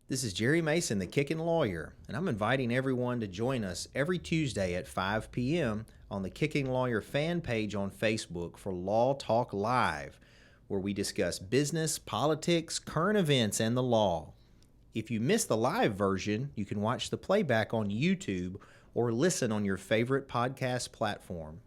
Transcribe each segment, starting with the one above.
This is Jerry Mason, the Kickin Lawyer, and I'm inviting everyone to join us every Tuesday at 5 p.m. on the Kickin Lawyer fan page on Facebook for Law Talk Live, where we discuss business, politics, current events, and the law. If you miss the live version, you can watch the playback on YouTube or listen on your favorite podcast platform.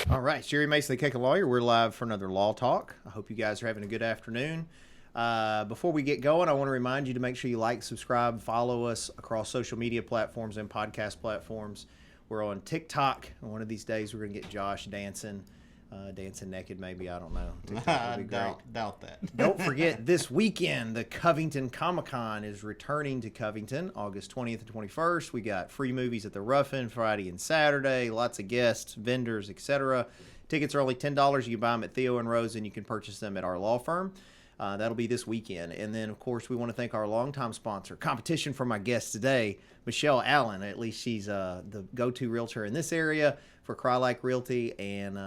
All right, it's Jerry Mason, the Kickin Lawyer. We're live for another Law Talk. I hope you guys are having a good afternoon. Before we get going, I want to remind you to make sure you like, subscribe, follow us across social media platforms and podcast platforms. We're on TikTok. One of these days, we're going to get Josh dancing naked, maybe. I don't know. TikTok would be great. Doubt that. Don't forget, this weekend, the Covington Comic Con is returning to Covington, August 20th and 21st. We got free movies at the Ruffin Friday and Saturday, lots of guests, vendors, etc. Tickets are only $10. You can buy them at Theo and Rose, and you can purchase them at our law firm. That'll be this weekend. And then, of course, we want to thank our longtime sponsor, competition for my guest today, Michelle Allen. At least she's the go-to realtor in this area for Crylike Realty, and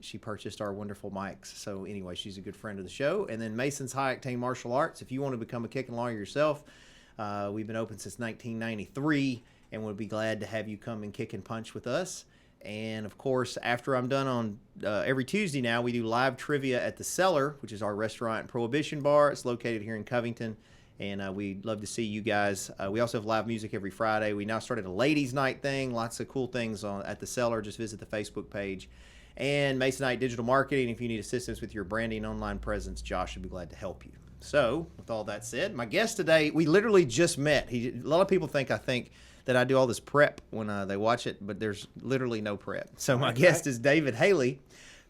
she purchased our wonderful mics. So anyway, she's a good friend of the show. And then Mason's High Octane Martial Arts. If you want to become a Kickin Lawyer yourself, we've been open since 1993, and we'll be glad to have you come and kick and punch with us. And, of course, after I'm done on every Tuesday now, we do live trivia at The Cellar, which is our restaurant and prohibition bar. It's located here in Covington, and we'd love to see you guys. We also have live music every Friday. We now started a ladies' night thing, lots of cool things at The Cellar. Just visit the Facebook page. And Masonite Digital Marketing, if you need assistance with your branding online presence, Josh would be glad to help you. So, with all that said, my guest today, we literally just met. A lot of people think that I do all this prep when they watch it, but there's literally no prep. So my guest is David Hailey,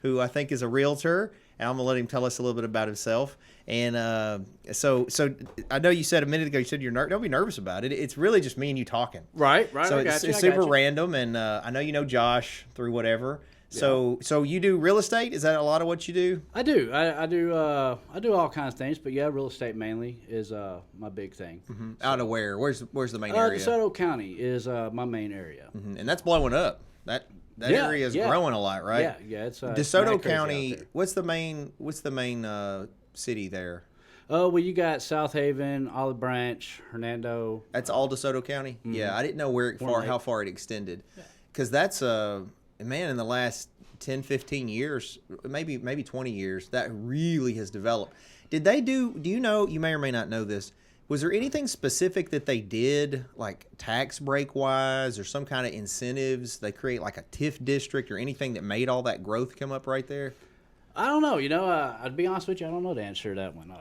who I think is a realtor, and I'm going to let him tell us a little bit about himself. And so I know you said a minute ago, you said don't be nervous about it. It's really just me and you talking. Right. So it's super random, and I know you know Josh through whatever. So you do real estate? Is that a lot of what you do? I do. I do all kinds of things, but yeah, real estate mainly is my big thing. Mm-hmm. Out of where? Where's the main area? DeSoto County is my main area, and that's blowing up. That area is growing a lot, right? Yeah. It's DeSoto County. What's the main city there? Oh, well, you got South Haven, Olive Branch, Hernando. That's all DeSoto County. Mm-hmm. Yeah, I didn't know how far it extended, because that's man, in the last 10, 15 years, maybe 20 years, that really has developed. Do you know, you may or may not know this, was there anything specific that they did, like tax break wise, or some kind of incentives? They create like a TIF district or anything that made all that growth come up right there? I don't know. I'd be honest with you, I don't know the answer to that one.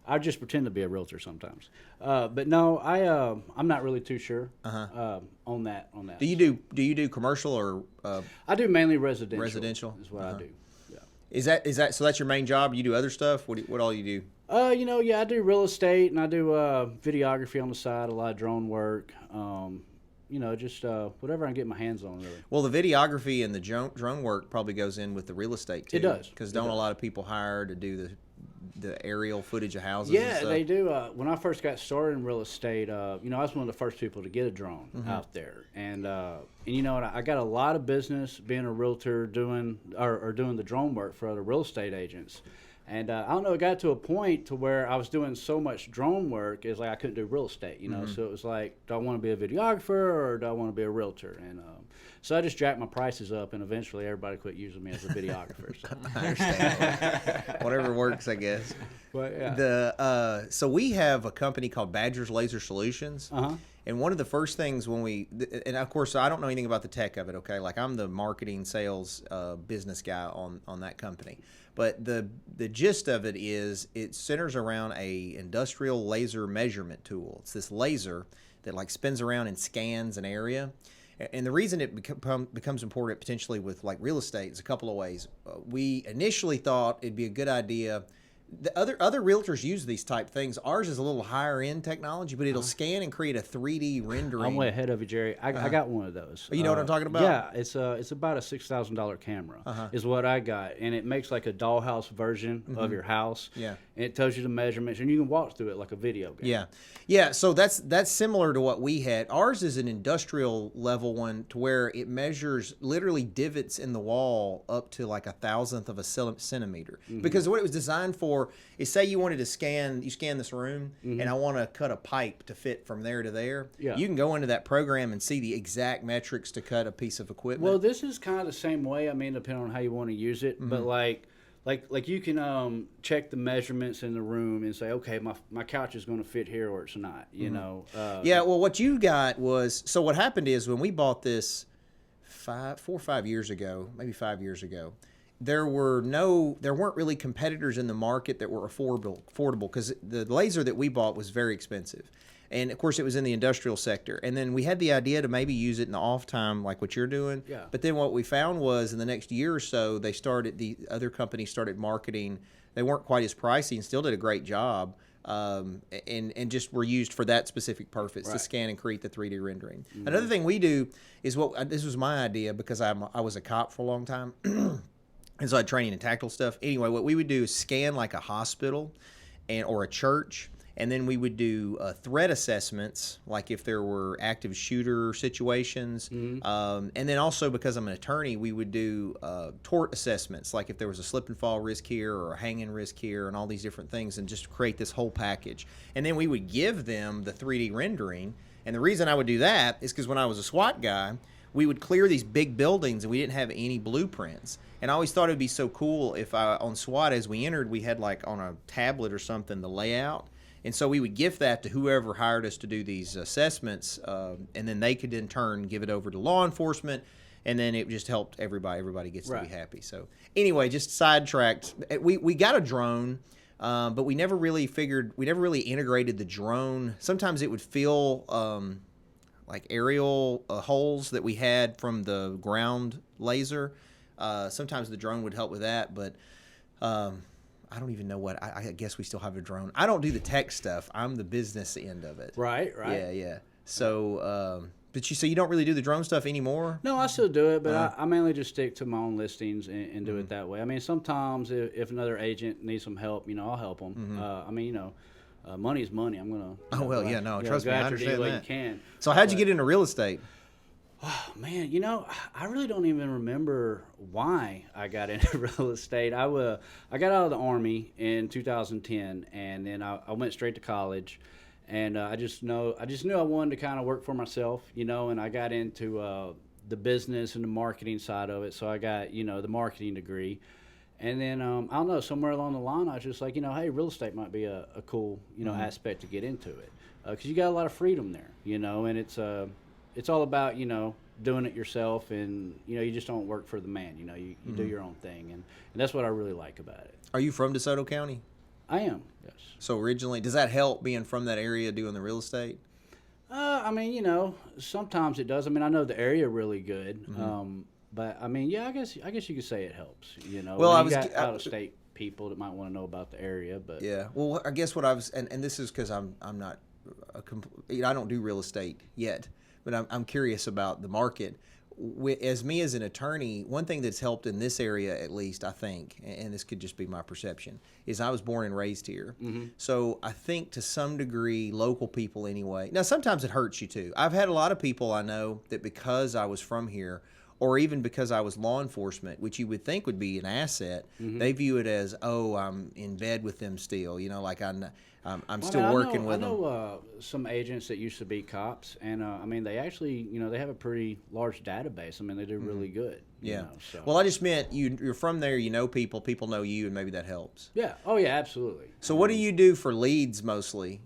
I just pretend to be a realtor sometimes, but no, I'm not really too sure on that. Do you do commercial or? I do mainly residential. Residential is what I do. Yeah. Is that so? That's your main job? You do other stuff? What all you do? I do real estate, and I do videography on the side, a lot of drone work. Just whatever I can get my hands on, really. Well, the videography and the drone work probably goes in with the real estate too. It does, because don't a lot of people hire to do the aerial footage of houses? Yeah, and stuff? They do. When I first got started in real estate, I was one of the first people to get a drone out there, and I got a lot of business being a realtor doing the drone work for other real estate agents. And I don't know, it got to a point to where I was doing so much drone work, it's like I couldn't do real estate, So it was like, do I want to be a videographer or do I want to be a realtor? And so I just jacked my prices up, and eventually everybody quit using me as a videographer. So. I understand. Whatever works, I guess. But yeah. So we have a company called Badger's Laser Solutions. And one of the first things and of course I don't know anything about the tech of it, okay? Like I'm the marketing, sales, business guy on that company. But the gist of it is it centers around a industrial laser measurement tool. It's this laser that like spins around and scans an area. And the reason it becomes important potentially with like real estate is a couple of ways. We initially thought it'd be a good idea The other realtors use these type things. Ours is a little higher end technology, but it'll scan and create a 3D rendering. I'm way ahead of you, Jerry. I got one of those. You know what I'm talking about? Yeah, it's about a $6,000 camera is what I got, and it makes like a dollhouse version of your house. Yeah. And it tells you the measurements, and you can walk through it like a video game. Yeah, yeah. So that's similar to what we had. Ours is an industrial level one, to where it measures literally divots in the wall up to like 1,000th of a centimeter. Because what it was designed for is, say you wanted to scan this room, and I want to cut a pipe to fit from there to there. Yeah. You can go into that program and see the exact metrics to cut a piece of equipment. Well, this is kind of the same way. I mean, depending on how you want to use it, but like you can check the measurements in the room and say, okay, my couch is going to fit here or it's not. You know. Yeah. Well, what you got was, so what happened is, when we bought this 4 or 5 years ago, maybe 5 years ago, there weren't really competitors in the market that were affordable, because the laser that we bought was very expensive. And of course, it was in the industrial sector. And then we had the idea to maybe use it in the off time, like what you're doing. Yeah. But then what we found was, in the next year or so, the other companies started marketing. They weren't quite as pricey and still did a great job. And just were used for that specific purpose, to scan and create the 3D rendering. Another thing we do is, this was my idea, because I was a cop for a long time. And so I had training in tactical stuff. Anyway, what we would do is scan like a hospital or a church, and then we would do threat assessments, like if there were active shooter situations. And then also, because I'm an attorney, we would do tort assessments, like if there was a slip and fall risk here or a hanging risk here, and all these different things, and just create this whole package. And then we would give them the 3D rendering. And the reason I would do that is because when I was a SWAT guy, we would clear these big buildings and we didn't have any blueprints. And I always thought it would be so cool if on SWAT, as we entered, we had like on a tablet or something the layout. And so we would gift that to whoever hired us to do these assessments, and then they could in turn give it over to law enforcement, and then it just helped everybody. Everybody gets to be happy. So anyway, just sidetracked. We got a drone, but we never really integrated the drone. Sometimes it would fill like aerial holes that we had from the ground laser. Sometimes the drone would help with that, but I don't even know what. I guess we still have a drone. I don't do the tech stuff. I'm the business end of it. Right. Yeah. So, but you don't really do the drone stuff anymore? No, I still do it, but I mainly just stick to my own listings and do it that way. I mean, sometimes if another agent needs some help, I'll help them. I mean, money is money. I'm gonna. Trust me, I understand that. You can. So, how'd you get into real estate? Oh, man, I really don't even remember why I got into real estate. I got out of the Army in 2010, and then I went straight to college, and I just knew I wanted to kind of work for myself, and I got into the business and the marketing side of it. So I got the marketing degree, and then I don't know, somewhere along the line I was just like, hey, real estate might be a cool aspect to get into it, because you got a lot of freedom there, and it's all about, doing it yourself, and, you just don't work for the man, you do your own thing, and that's what I really like about it. Are you from DeSoto County? I am, yes. So originally, does that help being from that area doing the real estate? I mean, sometimes it does. I mean, I know the area really good, but I mean, yeah, I guess you could say it helps, Well, I was got out-of-state people that might want to know about the area, but yeah. Well, I guess what I was, and this is because I'm not I don't do real estate yet. But I'm curious about the market. As an attorney, one thing that's helped in this area, at least, I think, and this could just be my perception, is I was born and raised here. So I think to some degree, local people anyway. Now, sometimes it hurts you too. I've had a lot of people I know that because I was from here, or even because I was law enforcement, which you would think would be an asset, they view it as, I'm in bed with them still, like I'm still working with them. I know some agents that used to be cops, and I mean, they actually, they have a pretty large database. I mean, they do really good. Yeah. So. Well, I just meant you're from there, people know you, and maybe that helps. Yeah. Oh, yeah, absolutely. So what do you do for leads mostly?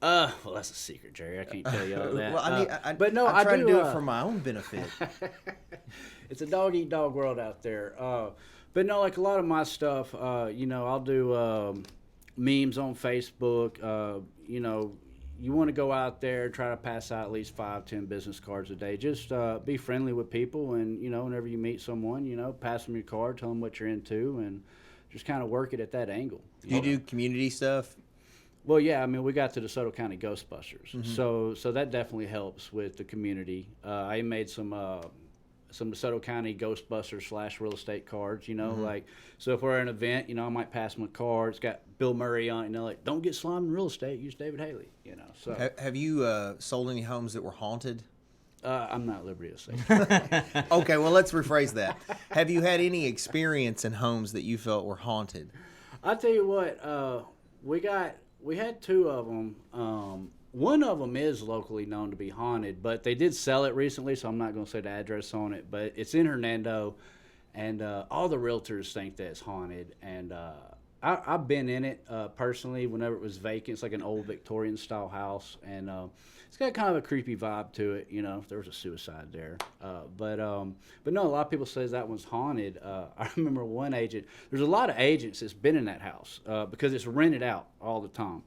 Well, that's a secret, Jerry. I can't tell you all that. Well, but no, I try do to do it for my own benefit. It's a dog-eat-dog world out there. But no, like a lot of my stuff, I'll do memes on Facebook. You want to go out there, try to pass out at least 5-10 business cards a day. Just be friendly with people, and whenever you meet someone, pass them your card, tell them what you're into, and just kind of work it at that angle. Do you do community stuff? Well, yeah, I mean, we got to DeSoto County Ghostbusters, so that definitely helps with the community. I made some DeSoto County Ghostbusters / real estate cards, like, so if we're at an event, I might pass them a card. It's got Bill Murray on it, like, don't get slimed in real estate, use David Hailey, so. Have you sold any homes that were haunted? I'm not at liberty to say. Okay, well, let's rephrase that. Have you had any experience in homes that you felt were haunted? I'll tell you what, we had 2 of them. One of them is locally known to be haunted, but they did sell it recently, so I'm not going to say the address on it. But it's in Hernando, and all the realtors think that it's haunted. And I've been in it personally whenever it was vacant. It's like an old Victorian-style house, and it's got kind of a creepy vibe to it, if there was a suicide there. But no, a lot of people say that one's haunted. I remember one agent. There's a lot of agents that's been in that house because it's rented out all the time.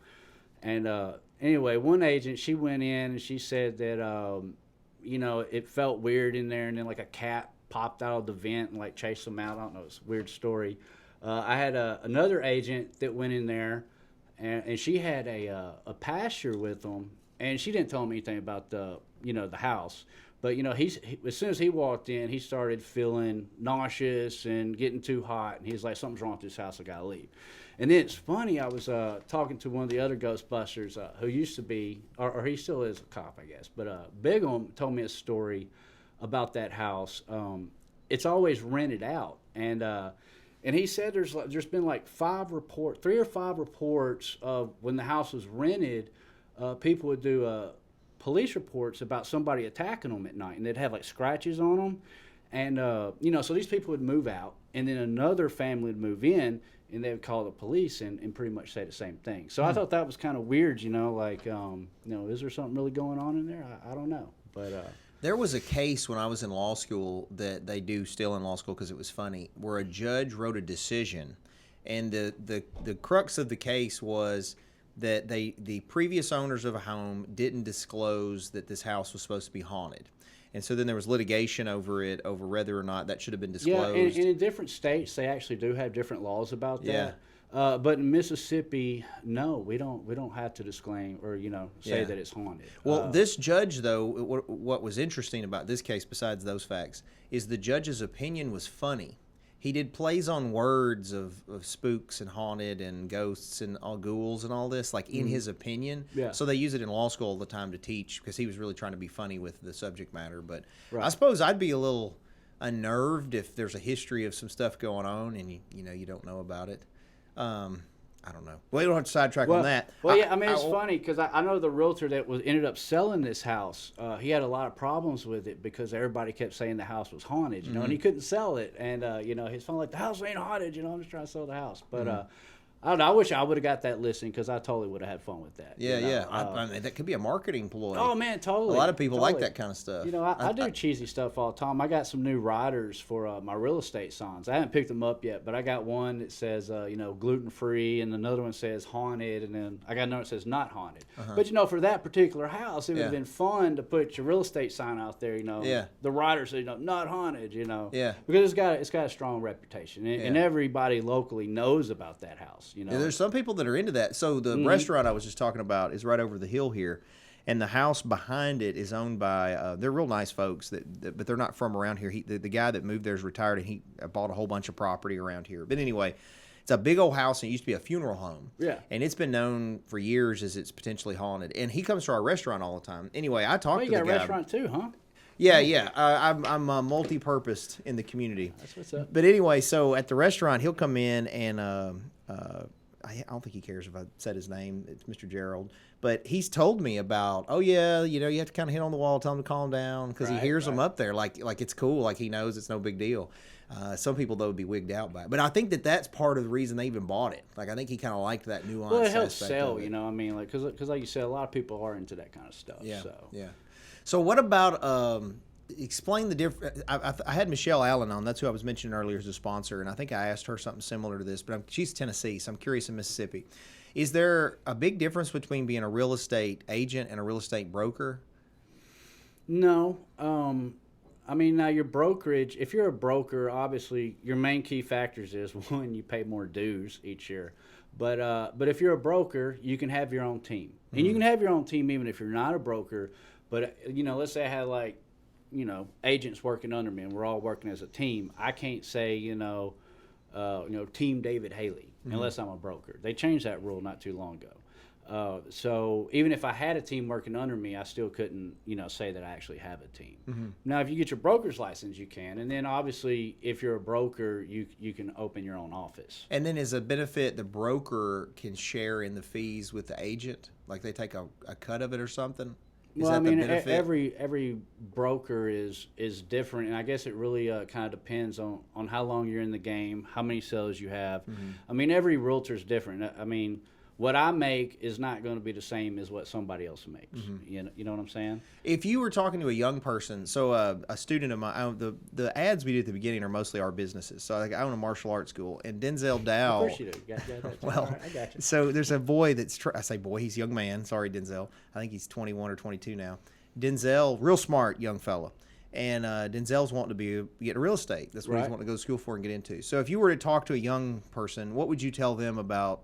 And anyway, one agent, she went in and she said that, it felt weird in there, and then like a cat popped out of the vent and like chased them out. I don't know, it's a weird story. I had another agent that went in there, and she had a pasture with them, and she didn't tell him anything about the house. But as soon as he walked in, he started feeling nauseous and getting too hot, and he's like, something's wrong with this house, I gotta leave. And then it's funny, I was talking to one of the other Ghostbusters who used to be, or he still is a cop, I guess. But Bigham told me a story about that house. It's always rented out, and he said there's been like 3 or 5 reports of when the house was rented, people would do police reports about somebody attacking them at night, and they'd have like scratches on them, and so these people would move out, and then another family would move in, and they would call the police and pretty much say the same thing. So I thought that was kind of weird, like, is there something really going on in there? I don't know, but. There was a case when I was in law school that they do still in law school because it was funny, where a judge wrote a decision, and the crux of the case was that the previous owners of a home didn't disclose that this house was supposed to be haunted. And so then there was litigation over whether or not that should have been disclosed. Yeah, and in different states, they actually do have different laws about that. Yeah. But in Mississippi, no, we don't have to disclaim or say that it's haunted. Well, this judge, though, what was interesting about this case, besides those facts, is the judge's opinion was funny. He did plays on words of spooks and haunted and ghosts and all ghouls and all this, like in his opinion. Yeah. So they use it in law school all the time to teach because he was really trying to be funny with the subject matter. But Right. I suppose I'd be a little unnerved if there's a history of some stuff going on and you don't know about it. I don't know. Well, you don't have to sidetrack on that. Well, yeah, I mean, it's funny because I know the realtor that ended up selling this house. He had a lot of problems with it because everybody kept saying the house was haunted, and he couldn't sell it. And his phone like, the house ain't haunted. I'm just trying to sell the house. But I don't know. I wish I would have got that listing because I totally would have had fun with that. Yeah. I mean, that could be a marketing ploy. Oh man, totally. A lot of people like that kind of stuff. I do cheesy stuff all the time. I got some new riders for my real estate signs. I haven't picked them up yet, but I got one that says gluten free, and another one says haunted, and then I got another that says not haunted. But for that particular house, it would have been fun to put your real estate sign out there. The rider says not haunted. Because it's got a strong reputation, and everybody locally knows about that house. Yeah, there's some people that are into that. So the restaurant I was just talking about is right over the hill here, and the house behind it is owned by they're real nice folks but they're not from around here. The guy that moved there is retired, and he bought a whole bunch of property around here. But anyway, it's a big old house, and it used to be a funeral home. Yeah. And it's been known for years as it's potentially haunted. And he comes to our restaurant all the time. Anyway, I talked to the guy. You got a restaurant too, huh? Yeah. I'm multi-purposed in the community. That's what's up. But anyway, so at the restaurant, he'll come in and I don't think he cares if I said his name. It's Mr. Gerald. But he's told me about, you have to kind of hit on the wall, tell him to calm down, because he hears them up there like it's cool, like he knows it's no big deal. Some people, though, would be wigged out by it. But I think that's part of the reason they even bought it. Like, I think he kind of liked that nuance. Well, it helps sell, I mean, like, because like you said, a lot of people are into that kind of stuff. Yeah, so. yeah. So what about... explain the difference. I had Michelle Allen on. That's who I was mentioning earlier as a sponsor, and I think I asked her something similar to this. But she's Tennessee, so I'm curious in Mississippi. Is there a big difference between being a real estate agent and a real estate broker? No. I mean, now your brokerage, if you're a broker, obviously your main key factors is one, you pay more dues each year. But if you're a broker, you can have your own team. And you can have your own team even if you're not a broker. But, let's say I had like, agents working under me and we're all working as a team. I can't say, Team David Hailey unless I'm a broker. They changed that rule not too long ago. So even if I had a team working under me, I still couldn't, say that I actually have a team. Now, if you get your broker's license, you can. And then obviously, if you're a broker, you can open your own office. And then as a benefit, the broker can share in the fees with the agent? Like they take a cut of it or something? Well, I mean, every broker is different, and I guess it really kind of depends on how long you're in the game, how many sales you have. I mean, every realtor is different. I mean, what I make is not going to be the same as what somebody else makes. You know what I'm saying? If you were talking to a young person, so a student of mine, the ads we do at the beginning are mostly our businesses. So I own a martial arts school, and Denzel Dow. Of course you do. Well, right, I got you. So there's a boy I say boy, he's a young man. Sorry, Denzel. I think he's 21 or 22 now. Denzel, real smart young fella. And Denzel's wanting to get real estate. That's what he's wanting to go to school for and get into. So if you were to talk to a young person, what would you tell them about,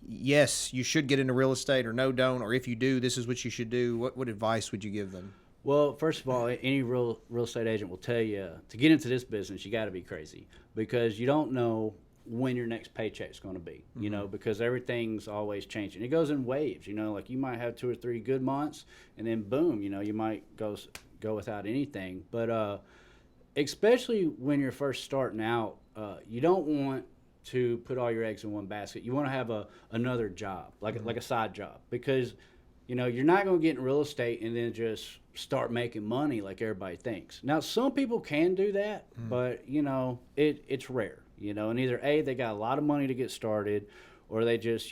yes, you should get into real estate, or no, don't, or if you do, this is what you should do? What advice would you give them? Well, first of all, any real estate agent will tell you to get into this business, you got to be crazy because you don't know when your next paycheck is going to be, because everything's always changing. It goes in waves, like you might have 2 or 3 good months and then boom, you might go without anything. But especially when you're first starting out, you don't want to put all your eggs in one basket. You want to have another job, like a side job, because you're not going to get in real estate and then just start making money like everybody thinks. Now, some people can do that, but it's rare. And either A, they got a lot of money to get started, or they just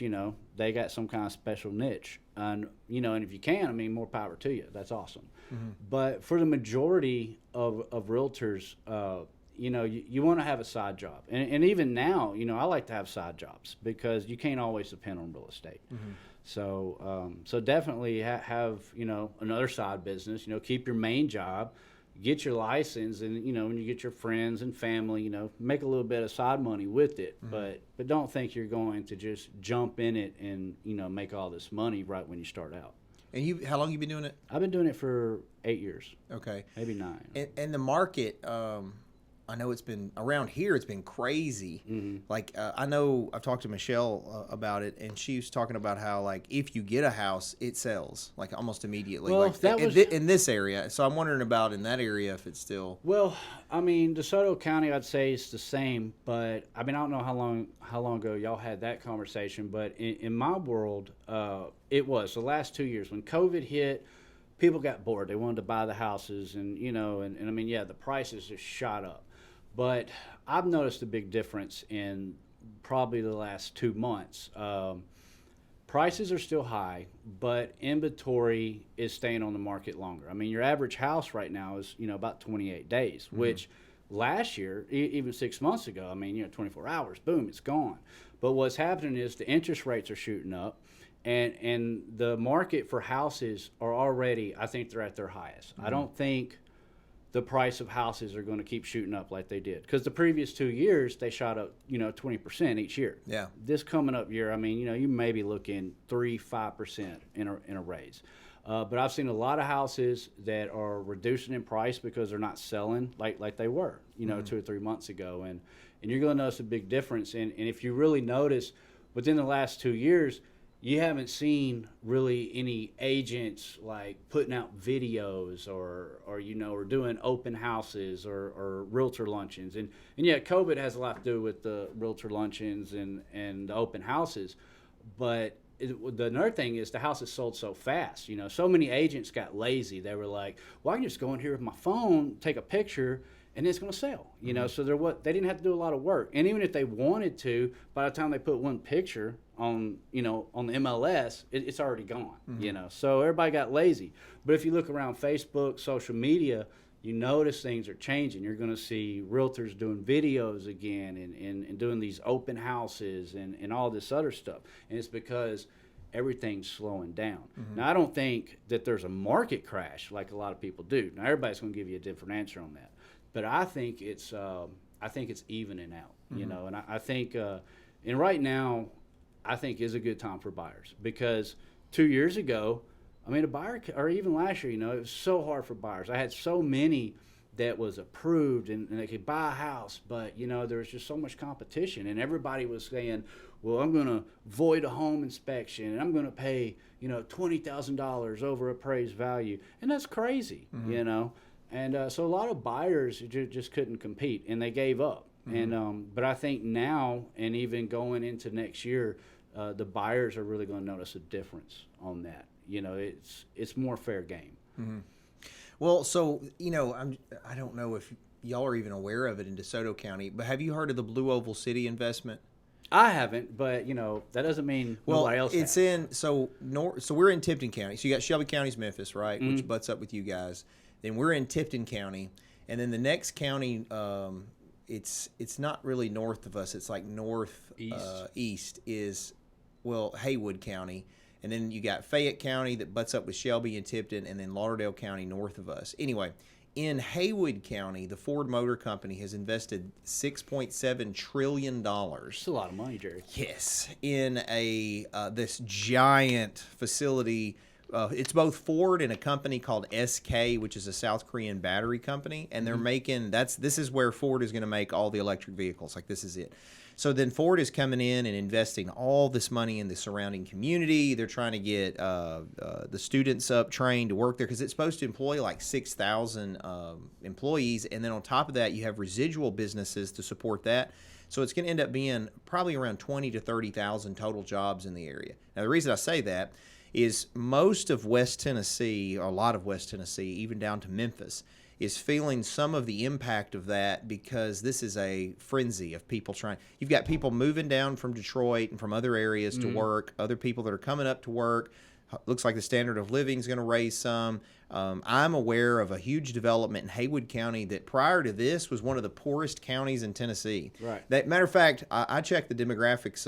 they got some kind of special niche. And and if you can, I mean, more power to you. That's awesome. But for the majority of realtors, you want to have a side job. And even now, I like to have side jobs because you can't always depend on real estate. So definitely have, another side business, keep your main job, get your license, and, when you get your friends and family, make a little bit of side money with it. But don't think you're going to just jump in it and, make all this money right when you start out. And how long you been doing it? I've been doing it for 8 years. Okay. Maybe 9. And the market, I know it's been around here. It's been crazy. Like I know I've talked to Michelle about it, and she was talking about how like if you get a house, it sells like almost immediately. Well, like that was in this area. So I'm wondering about in that area if it's still. Well, I mean, DeSoto County, I'd say it's the same, but I mean, I don't know how long ago y'all had that conversation, but in my world, it was the last 2 years when COVID hit. People got bored. They wanted to buy the houses, and and I mean, yeah, the prices just shot up. But I've noticed a big difference in probably the last 2 months. Prices are still high, but inventory is staying on the market longer. I mean, your average house right now is, about 28 days, which last year, even 6 months ago, I mean, 24 hours, boom, it's gone. But what's happening is the interest rates are shooting up, and the market for houses are already, I think they're at their highest. I don't think the price of houses are going to keep shooting up like they did. Because the previous 2 years, they shot up, 20% each year. Yeah. This coming up year, I mean, you may be looking 3-5% in a raise. But I've seen a lot of houses that are reducing in price because they're not selling like they were, 2 or 3 months ago. And you're going to notice a big difference. And if you really notice, within the last 2 years, you haven't seen really any agents like putting out videos or doing open houses or realtor luncheons. And yeah, COVID has a lot to do with the realtor luncheons and the open houses. But another thing is the houses sold so fast. So many agents got lazy. They were like, well, I can just go in here with my phone, take a picture, and it's going to sell. So they didn't have to do a lot of work. And even if they wanted to, by the time they put one picture on the MLS, it's already gone. So everybody got lazy. But if you look around Facebook, social media, you notice things are changing. You're going to see realtors doing videos again and doing these open houses and all this other stuff. And it's because everything's slowing down. Now, I don't think that there's a market crash like a lot of people do. Now, everybody's going to give you a different answer on that, but I think it's evening out. You know, and I think and right now, I think is a good time for buyers, because 2 years ago, I mean, a buyer, or even last year, you know, it was so hard for buyers. I had so many that was approved and they could buy a house, but, you know, there was just so much competition, and everybody was saying, well, I'm going to void a home inspection, and I'm going to pay, you know, $20,000 over appraised value. And that's crazy, you know. And so a lot of buyers just couldn't compete, and they gave up. And but I think now, and even going into next year, the buyers are really going to notice a difference on that. You know, it's more fair game. Well, so, you know, I don't know if y'all are even aware of it in DeSoto County, but have you heard of the Blue Oval City investment? I haven't, but, you know, that doesn't mean nobody else it's has. so we're in Tipton County. So you got Shelby County's Memphis, right, which butts up with you guys. Then we're in Tipton County, and then the next county, it's not really north of us. It's like east is, well, Haywood County. And then you got Fayette County that butts up with Shelby and Tipton, and then Lauderdale County north of us. Anyway, in Haywood County, the Ford Motor Company has invested $6.7 trillion. It's a lot of money, Jerry. Yes, in this giant facility. It's both Ford and a company called SK, which is a South Korean battery company, and they're making this is where Ford is going to make all the electric vehicles. Like, this is it. So then Ford is coming in and investing all this money in the surrounding community. They're trying to get the students up, trained to work there, because it's supposed to employ like 6,000 employees. And then on top of that, you have residual businesses to support that. So it's going to end up being probably around 20 to 30,000 total jobs in the area. Now, the reason I say that is most of West Tennessee, or a lot of West Tennessee, even down to Memphis, is feeling some of the impact of that, because this is a frenzy of people trying. You've got people moving down from Detroit and from other areas to work, other people that are coming up to work. Looks like the standard of living is going to raise some. I'm aware of a huge development in Haywood County that prior to this was one of the poorest counties in Tennessee. Right. Matter of fact, I checked the demographics,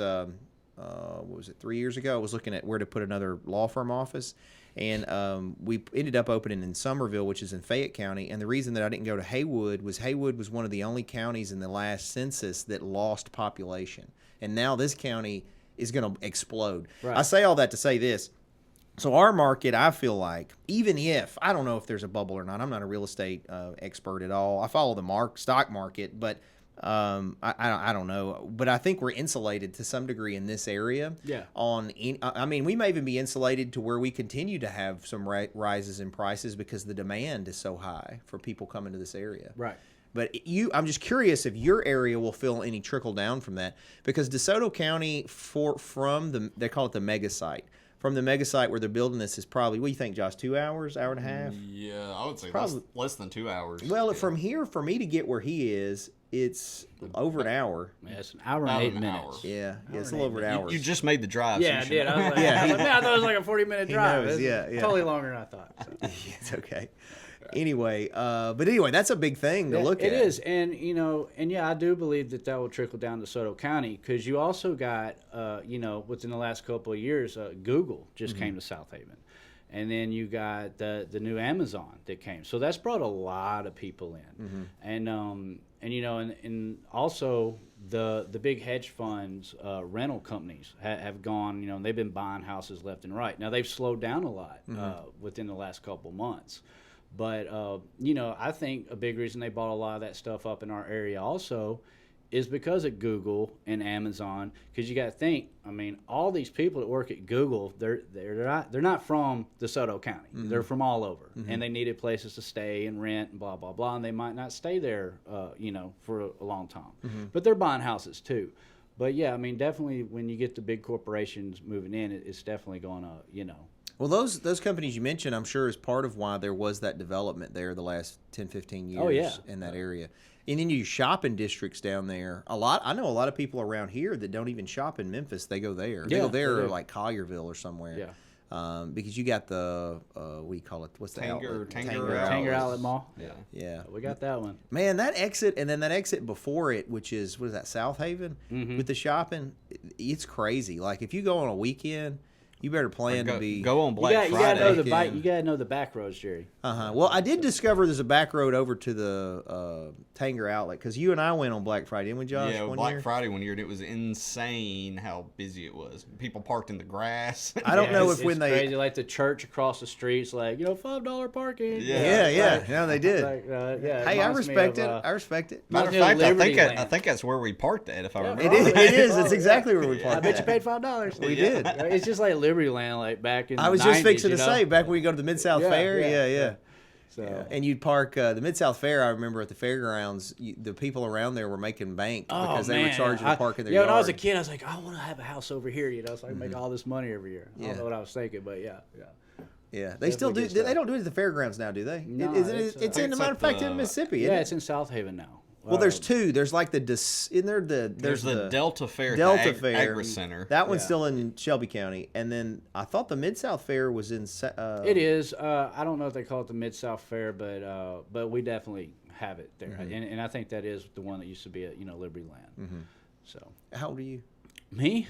what was it, 3 years ago? I was looking at where to put another law firm office. And we ended up opening in Summerville, which is in Fayette County. And the reason that I didn't go to Haywood was one of the only counties in the last census that lost population. And now this county is going to explode. Right. I say all that to say this. So our market, I feel like, even if, I don't know if there's a bubble or not. I'm not a real estate expert at all. I follow the stock market, but I don't know, but I think we're insulated to some degree in this area. Yeah. I mean, we may even be insulated to where we continue to have some rises in prices because the demand is so high for people coming to this area. Right. But I'm just curious if your area will feel any trickle down from that, because DeSoto County they call it the mega site. From the mega site where they're building this is probably, what do you think, Josh, 2 hours, hour and a half? Yeah, I would say Probably less than 2 hours. Well, from here, for me to get where he is, it's over an hour. Yeah, it's an hour and 8 minutes. Yeah, it's a little over an hour. You just made the drive. Yeah, so I did. I was like, man, I thought it was like a 40-minute drive. knows, It's yeah. totally longer than I thought. So. It's okay. Anyway, that's a big thing to look at. It is, and I do believe that will trickle down to DeSoto County, because you also got, within the last couple of years, Google just came to South Haven, and then you got the new Amazon that came, so that's brought a lot of people in, and also the big hedge funds, rental companies have gone, they've been buying houses left and right. Now they've slowed down a lot within the last couple months. But, I think a big reason they bought a lot of that stuff up in our area also is because of Google and Amazon. Because you got to think, I mean, all these people that work at Google, they're not from DeSoto County. They're from all over, and they needed places to stay and rent and blah blah blah. And they might not stay there, for a long time. But they're buying houses too. But yeah, I mean, definitely when you get the big corporations moving in, it's definitely going to, Well, those companies you mentioned, I'm sure, is part of why there was that development there the last 10, 15 years in that area. And then you shopping districts down there. I know a lot of people around here that don't even shop in Memphis. They go there. They go there or like Collierville or somewhere. Yeah. Because you got the, what do you call it? What's the outlet? Tanger Outlet Mall. Yeah. We got that one. Man, that exit, and then that exit before it, which is, what is that, South Haven? With the shopping, it's crazy. Like, if you go on a weekend, You better plan to be. Go on You Black got Friday. to know the bike. You got to know the back roads, Jerry. Well, I did discover there's a back road over to the Tanger outlet because you and I went on Black Friday, didn't we, Josh? Yeah, one Black year? Friday one year, and it was insane how busy it was. People parked in the grass. I don't know it's, if when it's they. crazy, like the church across the streets, like $5 parking. Yeah. Yeah, they did. Like, it Hey, I reminds me respect of, it. I respect it. Matter of Reminds me of fact, I Liberty Land. think that's where we parked at, if I remember. It is. right. It is. It's exactly where we I parked. bet you at. paid $5. We did. It's just like Liberty Land, like back in. I was the just 90s, fixing to you know? say back when you go to the Mid South Yeah, Fair. yeah, Yeah. So Yeah. And you'd park the Mid South Fair. I remember at the fairgrounds, the people around there were making bank because they were charging to park in their yard. when I was a kid, I was like, I want to have a house over here, so I can make all this money every year. I don't know what I was thinking, but yeah. Yeah, they still do. Definitely good They don't do it at the fairgrounds now, do they? No, it's in the matter of fact in Mississippi. Isn't Yeah, it? it's in South Haven now. Well, there's two. There's like there's the Delta Fair, Delta at the Fair Agri Center. That one's still in Shelby County, and then I thought the Mid South Fair was in. It is. I don't know if they call it the Mid South Fair, but we definitely have it there, and I think that is the one that used to be at Liberty Land. So How old are you? me?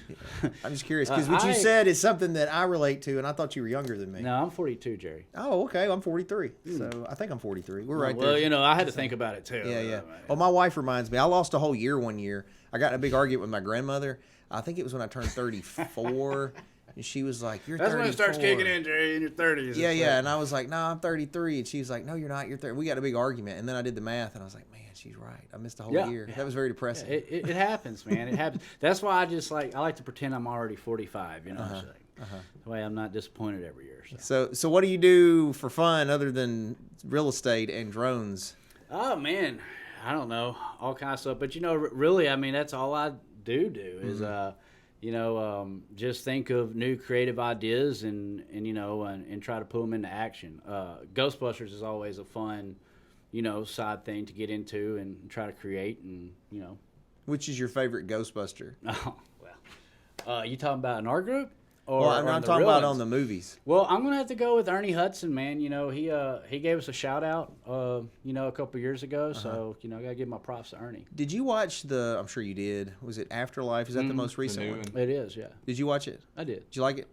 I'm just curious because what you said is something that I relate to, and I thought you were younger than me. No, I'm 42, Jerry. Oh, okay. I'm 43, so I think I'm 43. We're right Well, there. I had to think about it too. Yeah. Well, my wife reminds me. I lost a whole year one year. I got in a big argument with my grandmother. I think it was when I turned 34, and she was like, "You're 34." That's when it starts kicking in, Jerry, in your 30s. Yeah. And I was like, "No, I'm 33," and she was like, "No, you're not. You're 30." We got a big argument, and then I did the math, and I was like, "Man, she's right. I missed a whole year." That was very depressing. It happens, man. It happens. That's why I like to pretend I'm already 45. The way I'm not disappointed every year. So what do you do for fun other than real estate and drones? Oh man, I don't know, all kinds of stuff. But really, I mean, that's all I do is just think of new creative ideas and try to put them into action. Ghostbusters is always a fun, side thing to get into and try to create and. Which is your favorite Ghostbuster? Oh well, you talking about in our group? Or, Well, or I'm the talking real about ones? on the movies. Well, I'm gonna have to go with Ernie Hudson, man. He gave us a shout out, a couple years ago. So I gotta give my props to Ernie. Did you watch the? I'm sure you did. Was it Afterlife? Is that the most recent new one? one. It is, yeah. Did you watch it? I did. Did you like it?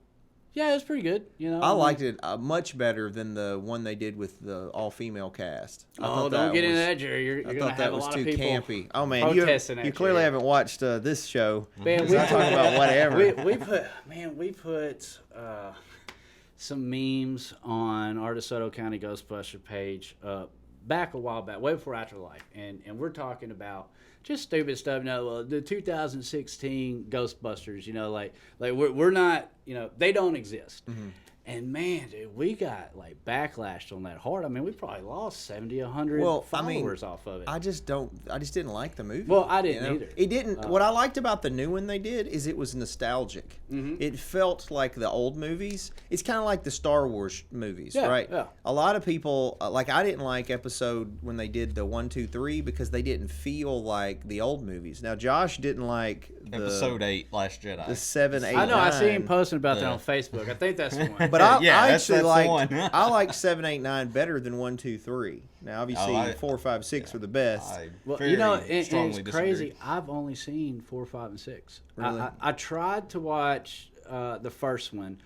Yeah, it's pretty good. I liked it much better than the one they did with the all-female cast. I thought Don't get into was- that, Jerry. You're I gonna thought have that a was lot too of people campy. Oh man, protesting you that, clearly Jerry. haven't watched this show. Man, we talk about whatever. we put some memes on our DeSoto County Ghostbuster page back a while back, way before Afterlife, and we're talking about just stupid stuff. The 2016 Ghostbusters, like we're not, they don't exist. And man, dude, we got like backlashed on that hard. I mean, we probably lost 70, 100 followers off of it. I just didn't like the movie. Well, I didn't either. It didn't. What I liked about the new one they did is it was nostalgic. It felt like the old movies. It's kind of like the Star Wars movies, right? Yeah. A lot of people like I didn't like episode when they did the 1, 2, 3 because they didn't feel like the old movies. Now Josh didn't like Episode 8, Last Jedi. the 7, 8. I know. 9. I see him posting about that on Facebook. I think that's the one. But I that's actually the like one. I like 7, 8, 9 better than 1, 2, 3. Now obviously 4, 5, 6 are the best. Well, very and strongly it's crazy. disagree. I've only seen 4, 5, and 6. Really? I tried to watch the first one.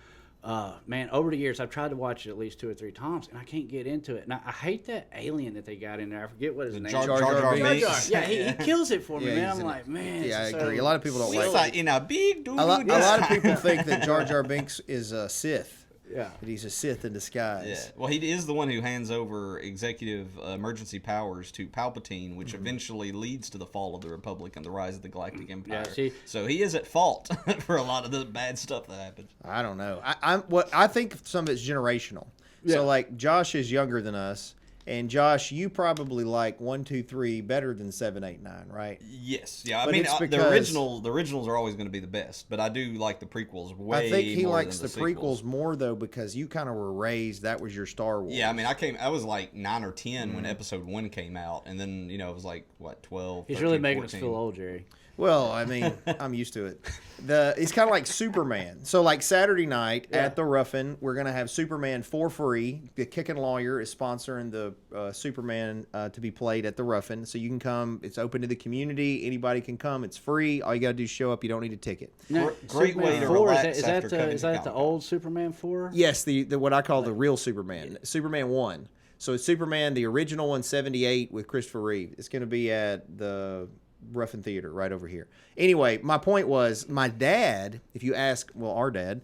Man, over the years, I've tried to watch it at least 2 or 3 times, and I can't get into it. And I hate that alien that they got in there. I forget what his name is. Jar Jar Binks. Yeah, he kills it for me, Yeah, man. he's I'm in like, man. Yeah, I it's agree. so A lot of people don't We like fight in a big dude. A lot of people think that Jar Jar Binks is a Sith. Yeah. That he's a Sith in disguise. Yeah. Well, he is the one who hands over executive emergency powers to Palpatine, which eventually leads to the fall of the Republic and the rise of the Galactic Empire. see- So he is at fault for a lot of the bad stuff that happens. I don't know. I think some of it's generational. Yeah. So like Josh is younger than us, and Josh, you probably like 1, 2, 3 better than 7, 8, 9, right? Yes. Yeah. I But mean, it's the because- originals are always going to be the best, but I do like the prequels way I think he more likes than the sequels. prequels more though because you kind of were raised. That was your Star Wars. Yeah, I mean, I was like 9 or 10 when Episode 1 came out, and then it was like what 12. He's 13, really making 14. us feel old, Jerry. Well, I mean, I'm used to it. It's kind of like Superman. So, like Saturday night at the Ruffin, we're gonna have Superman for free. The Kickin Lawyer is sponsoring the Superman to be played at the Ruffin, so you can come. It's open to the community. Anybody can come. It's free. All you gotta do is show up. You don't need a ticket. Now, Great Superman way to 4, relax is that after the Covington old Superman 4? Yes, the what I call the real Superman, Superman 1. So it's Superman, the original one, 78 with Christopher Reeve. It's gonna be at the Ruffin Theater right over here. Anyway, my point was, my dad, if you ask our dad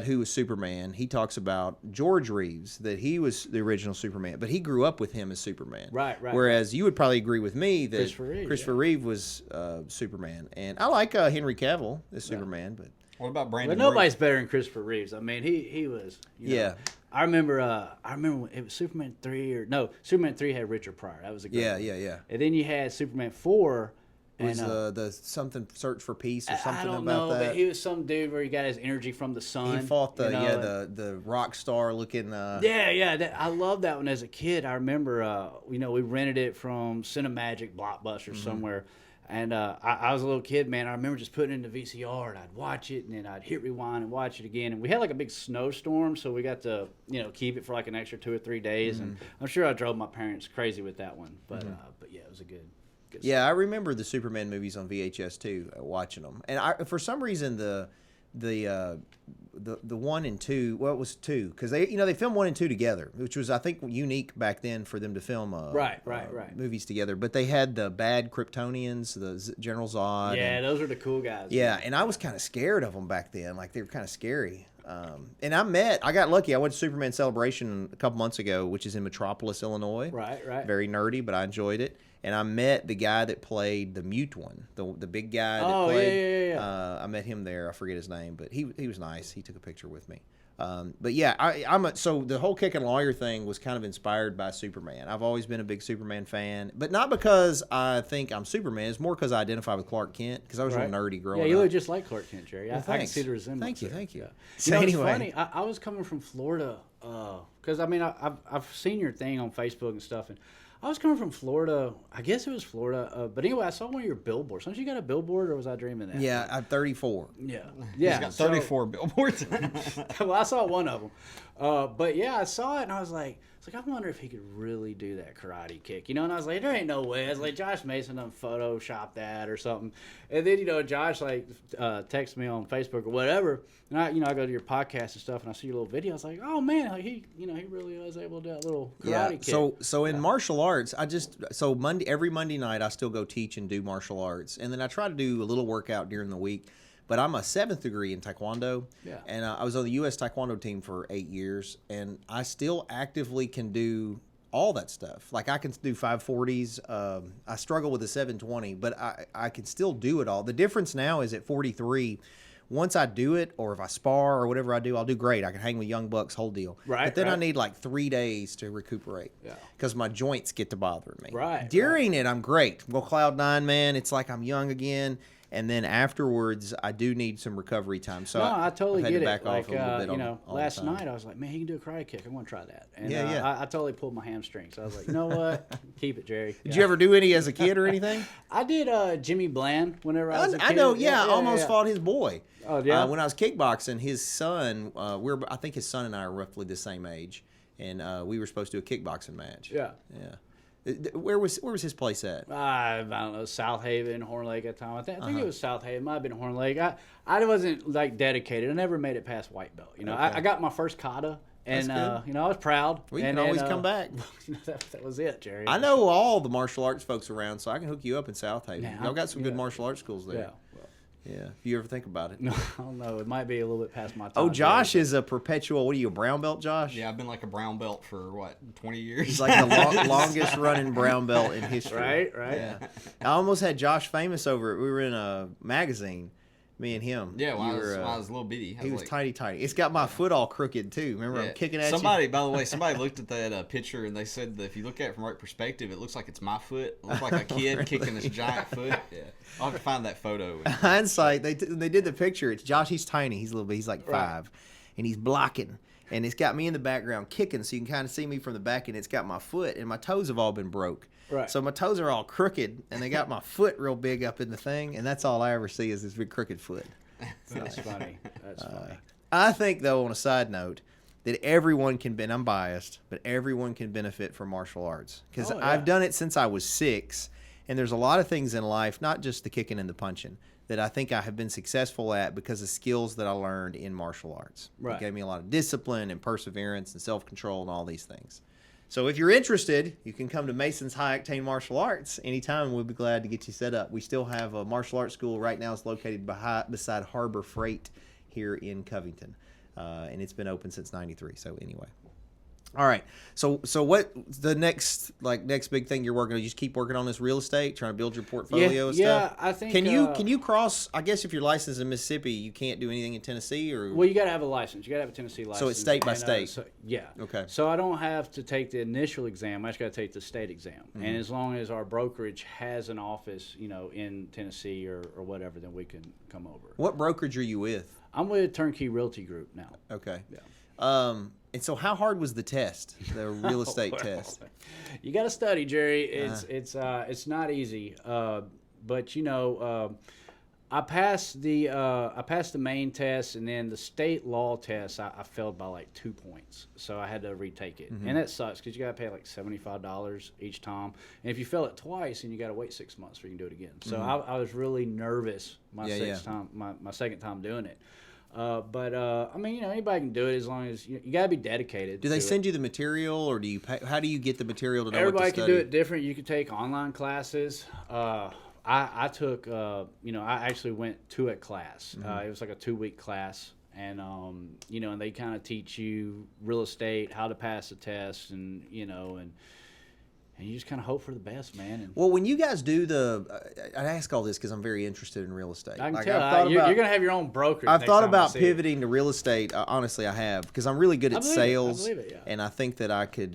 who was Superman, he talks about George Reeves, that he was the original Superman, but he grew up with him as Superman. Right. Whereas you would probably agree with me that Christopher Reeve, was Superman. And I like Henry Cavill as Superman, but What about Brandon? But nobody's better than Christopher Reeves. I mean, he was. You know, I remember when it was Superman 3 or no, Superman 3 had Richard Pryor. That was a great one. Yeah. And then you had Superman 4. Was the something Search for Peace or something I don't about know, that? But he was some dude where he got his energy from the sun. He fought the rock star looking. I loved that one as a kid. I remember, we rented it from Cinemagic Blockbuster somewhere. And I was a little kid, man. I remember just putting it in the VCR, and I'd watch it, and then I'd hit rewind and watch it again. And we had like a big snowstorm, so we got to keep it for like an extra 2 or 3 days. And I'm sure I drove my parents crazy with that one. But yeah, it was a good. Yeah, I remember the Superman movies on VHS too, watching them. And for some reason the 1 and 2, well, it was 2, because they filmed 1 and 2 together, which was, I think, unique back then for them to film right. movies together. But they had the bad Kryptonians, the General Zod. Yeah, those are the cool guys. Yeah, and I was kind of scared of them back then. Like, they were kind of scary. And I got lucky. I went to Superman Celebration a couple months ago, which is in Metropolis, Illinois. Right. Very nerdy, but I enjoyed it. And I met the guy that played the mute one, the big guy that played. Yeah. I met him there. I forget his name, but he was nice. He took a picture with me. But yeah, so the whole Kickin Lawyer thing was kind of inspired by Superman. I've always been a big Superman fan, but not because I think I'm Superman. It's more because I identify with Clark Kent, because I was real nerdy growing up. Yeah, you look just like Clark Kent, Jerry. Well, I can see the resemblance. Thank you. Yeah. So It's anyway, funny. I was coming from Florida because I've seen your thing on Facebook and stuff, and I was coming from Florida. I guess it was Florida. But anyway, I saw one of your billboards. Don't you got a billboard, or was I dreaming that? yeah, I'm 34. Yeah. He's got 34 billboards. Well, I saw one of them. But yeah, I saw it, and I was like, I wonder if he could really do that karate kick, And I was like, there ain't no way. I was like, Josh Mason done Photoshop that or something. And then, Josh texted me on Facebook or whatever, and I go to your podcast and stuff, and I see your little video. I was like, oh man, he really was able to do that little karate kick. So in martial arts, every Monday night I still go teach and do martial arts, and then I try to do a little workout during the week. But I'm a 7th degree in Taekwondo, and I was on the U.S. Taekwondo team for 8 years, and I still actively can do all that stuff. Like, I can do 540s. I struggle with the 720, but I can still do it all. The difference now is at 43, once I do it, or if I spar or whatever I do, I'll do great. I can hang with young bucks, whole deal. Right. But then I need like 3 days to recuperate. Yeah. Because my joints get to bothering me. Right. During it, I'm great. Go cloud 9, man. It's like I'm young again. And then afterwards, I do need some recovery time. So I totally get it. Back off a little bit last night I was like, man, he can do a karate kick. I want to try that. And I totally pulled my hamstrings. So I was like, you know what? Keep it, Jerry. Did you ever do any as a kid or anything? I did Jimmy Bland whenever I was a kid. I know, I almost fought his boy. Oh, yeah? When I was kickboxing, his son, I think his son and I are roughly the same age. And we were supposed to do a kickboxing match. Yeah. Yeah. Where was his place at? I don't know, South Haven, Horn Lake at the time. I think it was South Haven. It might have been Horn Lake. I wasn't like dedicated. I never made it past white belt. Okay. I got my first kata, and I was proud. Well, you can always come back. That was it, Jerry. I know all the martial arts folks around, so I can hook you up in South Haven. Yeah, Y'all got some good martial arts schools there. Yeah. Yeah, if you ever think about it. No, I don't know. It might be a little bit past my time. Oh, Josh is a perpetual, what are you, a brown belt, Josh? Yeah, I've been like a brown belt for, 20 years? He's like the longest running brown belt in history. Right. Yeah. I almost had Josh Famous over. We were in a magazine, me and him. Yeah, when I was a little bitty. He was tiny. It's got my foot all crooked, too. Remember, I'm kicking at By the way, somebody looked at that picture, and they said that if you look at it from right perspective, it looks like it's my foot. It looks like a kid kicking this giant foot. Yeah. I'll have to find that photo. Hindsight, they did the picture. It's Josh. He's tiny. He's a little bit. He's like 5, and he's blocking. and it's got me in the background kicking, so you can kind of see me from the back, and it's got my foot, and my toes have all been broke. Right. So my toes are all crooked, and they got my foot real big up in the thing, and that's all I ever see is this big crooked foot. That's funny. That's funny. I think, though, on a side note, that everyone can be, and I'm biased, but everyone can benefit from martial arts. Because I've done it since I was 6, and there's a lot of things in life, not just the kicking and the punching, that I think I have been successful at because of skills that I learned in martial arts. Right. It gave me a lot of discipline and perseverance and self-control and all these things. So if you're interested, you can come to Mason's High Octane Martial Arts anytime. We'll be glad to get you set up. We still have a martial arts school right now. It's located beside Harbor Freight here in Covington. And it's been open since '93. So anyway. All right. So what the next big thing you're working on? You just keep working on this real estate, trying to build your portfolio and stuff? Yeah, I think. Can you cross? I guess if you're licensed in Mississippi, you can't do anything in Tennessee, or Well, you got to have a license. You got to have a Tennessee license. So it's state by state. Yeah. Okay. So I don't have to take the initial exam. I just got to take the state exam. And as long as our brokerage has an office, in Tennessee or whatever, then we can come over. What brokerage are you with? I'm with Turnkey Realty Group now. Okay. Yeah. And so how hard was the test, the real estate test? You got to study, Jerry. It's not easy. But I passed the main test, and then the state law test I failed by like 2 points, so I had to retake it, and that sucks because you got to pay like $75 each time, and if you fail it twice, and you got to wait 6 months before you can do it again. So I was really nervous my second time doing it. But anybody can do it as long as you got to be dedicated. Do they send you the material, or do you pay? How do you get the material to know Everybody what to study? can do it different. You can take online classes. I took, I actually went to a class. It was like a 2-week class, and and they kind of teach you real estate, how to pass the test, and and you just kind of hope for the best, man. And well, when you guys do I ask all this because I'm very interested in real estate. I can tell you're going to have your own broker. I've thought about pivoting to real estate. Honestly, I have, because I'm really good at sales, and I think that I could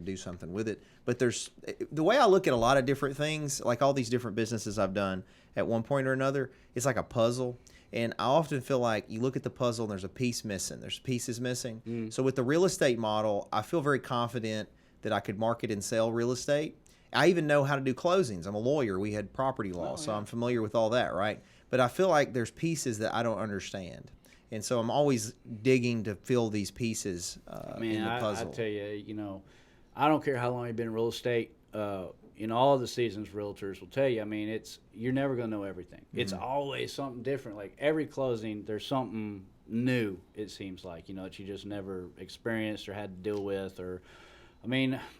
do something with it. But there's the way I look at a lot of different things, like all these different businesses I've done at one point or another. It's like a puzzle. And I often feel like you look at the puzzle and there's a piece missing. There's pieces missing. So with the real estate model, I feel very confident that I could market and sell real estate. I even know how to do closings. I'm a lawyer. We had property law, so I'm familiar with all that, right? But I feel like there's pieces that I don't understand. And so I'm always digging to fill these pieces in the puzzle. I tell you, I don't care how long you've been in real estate. All the seasoned realtors will tell you, you're never going to know everything. It's always something different. Like every closing, there's something new, it seems like, that you just never experienced or had to deal with, or I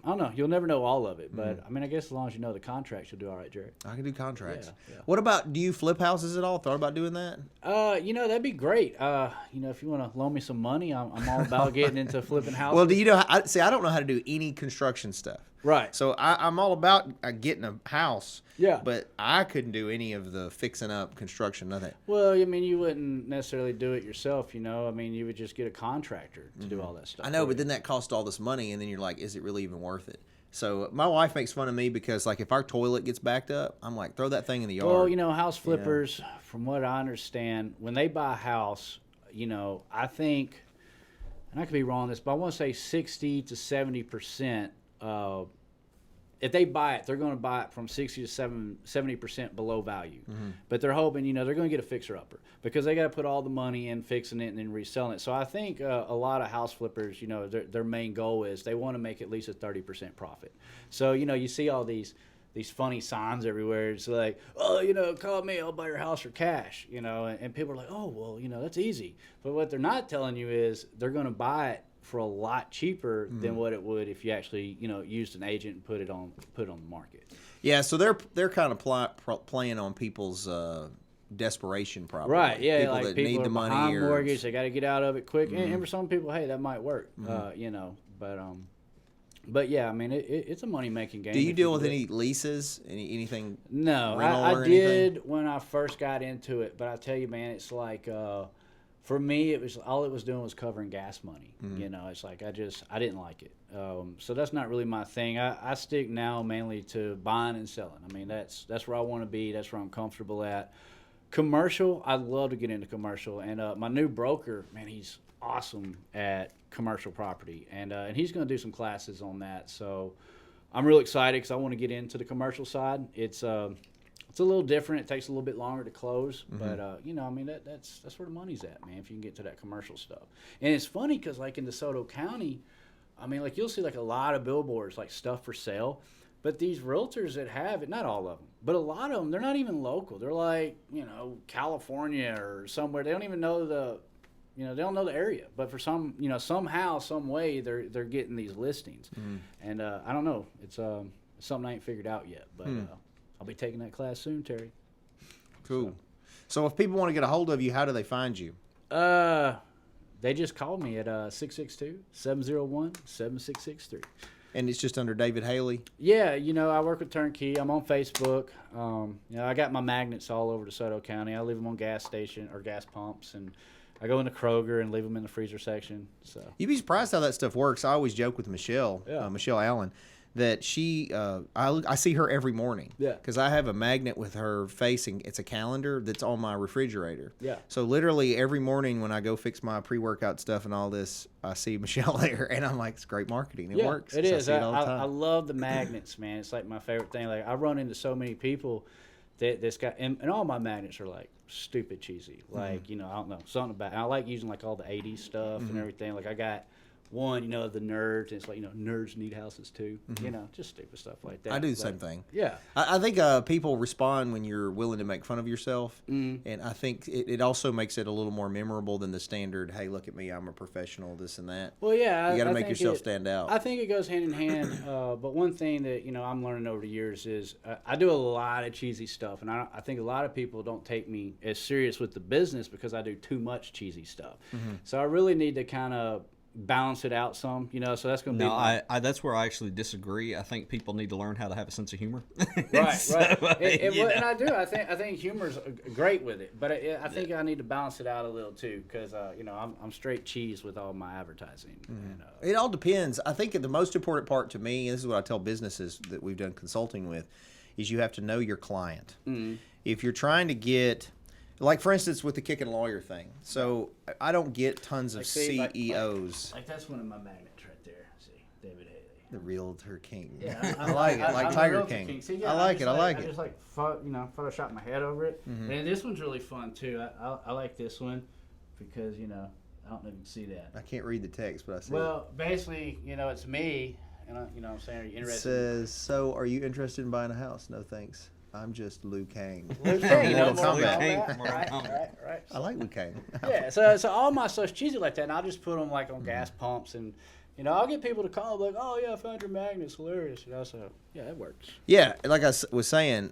don't know. You'll never know all of it, but I guess as long as you know the contracts, you'll do all right, Jerry. I can do contracts. Yeah. What about, do you flip houses at all? Thought about doing that? That'd be great. If you want to loan me some money, I'm all about getting into flipping houses. Well, do you know? I don't know how to do any construction stuff. Right. So I'm all about getting a house. Yeah. But I couldn't do any of the fixing up, construction, nothing. Well, you wouldn't necessarily do it yourself, you would just get a contractor to do all that stuff. I know, but then that costs all this money, and then you're like, is it really even worth it? So my wife makes fun of me because, like, if our toilet gets backed up, I'm like, throw that thing in the yard. Well, house flippers, from what I understand, when they buy a house, I think, and I could be wrong on this, but I want to say 60 to 70%. If they buy it, they're going to buy it from 60 to 70% below value. But they're hoping, they're going to get a fixer-upper because they got to put all the money in fixing it and then reselling it. So I think a lot of house flippers, their main goal is they want to make at least a 30% profit. So, you see all these funny signs everywhere. It's like, oh, call me, I'll buy your house for cash, and people are like, oh, well, that's easy. But what they're not telling you is they're going to buy it for a lot cheaper than what it would if you actually, used an agent and put it on the market. Yeah, so they're kind of playing on people's desperation, probably. Right. Yeah, people like that people need are the money behind or mortgage, they got to get out of it quick. And for some people, hey, that might work. But yeah, it's a money making game. Do you deal with any leases, anything? No, I did when I first got into it, but I tell you, man, it's like. For me, it was doing was covering gas money. It's like I didn't like it. So that's not really my thing. I stick now mainly to buying and selling. That's where I want to be. That's where I'm comfortable at. Commercial, I'd love to get into commercial. And my new broker, man, he's awesome at commercial property, and he's going to do some classes on that. So I'm really excited because I want to get into the commercial side. It's a little different. It takes a little bit longer to close, but you know, I mean, that's where the money's at, man. If you can get to that commercial stuff, and it's funny because like in DeSoto County, I mean, like you'll see like a lot of billboards, like stuff for sale. But these realtors that have it, not all of them, but a lot of them, they're not even local. They're like, you know, California or somewhere. They don't even know they don't know the area. But for some, you know, somehow, some way, they're getting these listings. And I don't know. It's something I ain't figured out yet. But I'll be taking that class soon, Terry. Cool. So if people want to get a hold of you, how do they find you? They just called me at 662-701-7663. And it's just under David Hailey? Yeah, you know, I work with Turnkey. I'm on Facebook. You know, I got my magnets all over DeSoto County. I leave them on gas station or gas pumps, and I go into Kroger and leave them in the freezer section. So You'd be surprised how that stuff works. I always joke with Michelle, Michelle Allen, that she, I see her every morning. Yeah. Because I have a magnet with her facing. It's a calendar that's on my refrigerator. Yeah. So literally every morning when I go fix my pre-workout stuff and all this, I see Michelle there, and I'm like, it's great marketing. It works. It is. I see it all the time. I love the magnets, man. It's like my favorite thing. Like I run into so many people that's got, and all my magnets are like stupid cheesy. Like, you know, I don't know, something about, and I like using like all the 80s stuff and everything. Like I got one, you know, the nerds, and it's like, you know, nerds need houses too. You know, just stupid stuff like that. I do the same thing. Yeah. I think people respond when you're willing to make fun of yourself, and I think it also makes it a little more memorable than the standard, hey, look at me, I'm a professional, this and that. Well, yeah. You got to make yourself stand out. I think it goes hand in hand, but one thing that, you know, I'm learning over the years is I do a lot of cheesy stuff, and I think a lot of people don't take me as serious with the business because I do too much cheesy stuff. So I really need to kind of balance it out some, you know, so that's going to be I that's where I actually disagree. I think people need to learn how to have a sense of humor. right. So, And I do. I think humor's great with it, but I think I need to balance it out a little too, because you know, I'm straight cheese with all my advertising. And, It all depends. I think the most important part to me, and this is what I tell businesses that we've done consulting with, is you have to know your client. If you're trying to get, like for instance with the Kickin lawyer thing, so I don't get tons of CEOs. Like that's one of my magnets right there. See, David Hailey. The Realtor King. Yeah, I like it. Like Tiger Realtor King. See, yeah, I like it. I just like you know, Photoshop my head over it. And this one's really fun too. I like this one because, you know, I don't know if you can see that. I can't read the text, but I see Well, basically, you know, it's me, and you know what I'm saying, are you it. It interested? says, so are you interested in buying a house? No thanks. I'm just Liu Kang. Liu Kang, Mortal no more Kombat. about Kang that. from Mortal Right, Kombat. right. I like Liu Kang. Yeah, so all my stuff's cheesy like that, and I'll just put them like on gas pumps, and you know, I'll get people to call like, "Oh yeah, I found your magnets, hilarious," you know. So yeah, it works. Yeah, like I was saying,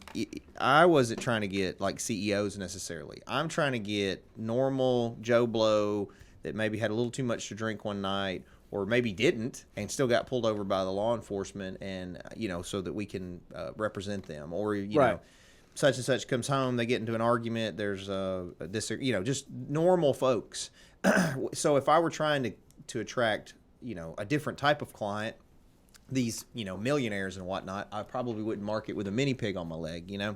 I wasn't trying to get like CEOs necessarily. I'm trying to get normal Joe Blow that maybe had a little too much to drink one night, or maybe didn't and still got pulled over by the law enforcement, and you know, so that we can represent them, or you know, such and such comes home, they get into an argument, there's this, you know, just normal folks. So if I were trying to attract, you know, a different type of client, these, you know, millionaires and whatnot, I probably wouldn't market with a mini pig on my leg, you know.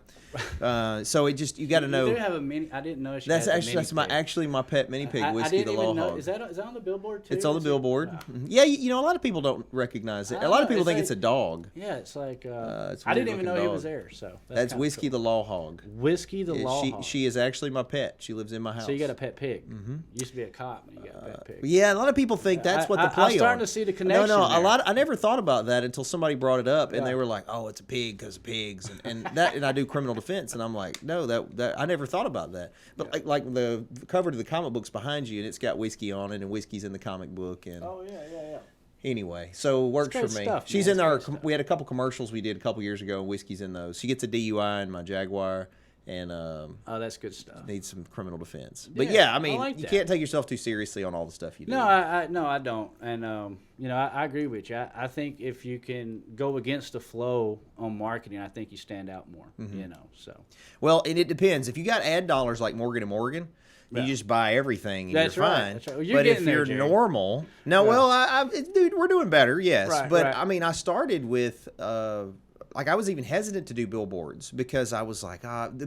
So it just, you got to know. You do have a mini. I didn't know. That's actually my pet mini pig, Whiskey the Law Hog. Is that on the billboard too? It's on the billboard. Yeah, you know, a lot of people don't recognize it. A lot of people think it's a dog. Yeah, it's like It's a I didn't even weird-looking know he dog. was there. So That's Whiskey the Law Hog. Whiskey the Law Hog. She is actually my pet. She lives in my house. So you got a pet pig. Used to be a cop, and you got a pet pig. Yeah, a lot of people think that's what the play I'm starting on. to see the connection. No, there. I never thought about that until somebody brought it up, and they were like, "Oh, it's a pig because of pigs," and I do criminal defense, and I'm like, "No, that I never thought about that." But like the cover to the comic book's behind you, and it's got Whiskey on it, and Whiskey's in the comic book, and Oh yeah. anyway, so it works great for me. stuff, She's man. in It's our. great stuff. We had a couple commercials we did a couple years ago, and Whiskey's in those. She gets a DUI in my Jaguar, and Oh, that's good stuff. needs some criminal defense. But Yeah, I mean, I like you that. can't take yourself too seriously on all the stuff you do. No, I don't, and you know, I agree with you. I think if you can go against the flow on marketing, I think you stand out more. You know, so Well, and it depends. If you got ad dollars like Morgan & Morgan, you just buy everything and That's you're right, fine. that's right. Well, you're but if getting there, you're Jerry. normal, well, dude, we're doing better, yes. Right, but right. I mean, I started with like I was even hesitant to do billboards because I was like,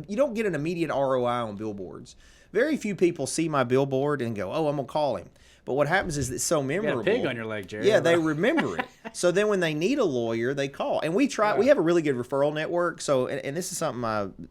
you don't get an immediate ROI on billboards. Very few people see my billboard and go, "Oh, I'm gonna call him." But what happens is it's so memorable. You got a pig on your leg, Jerry. Yeah, they remember it. So then when they need a lawyer, they call. And we have a really good referral network. So, and this is something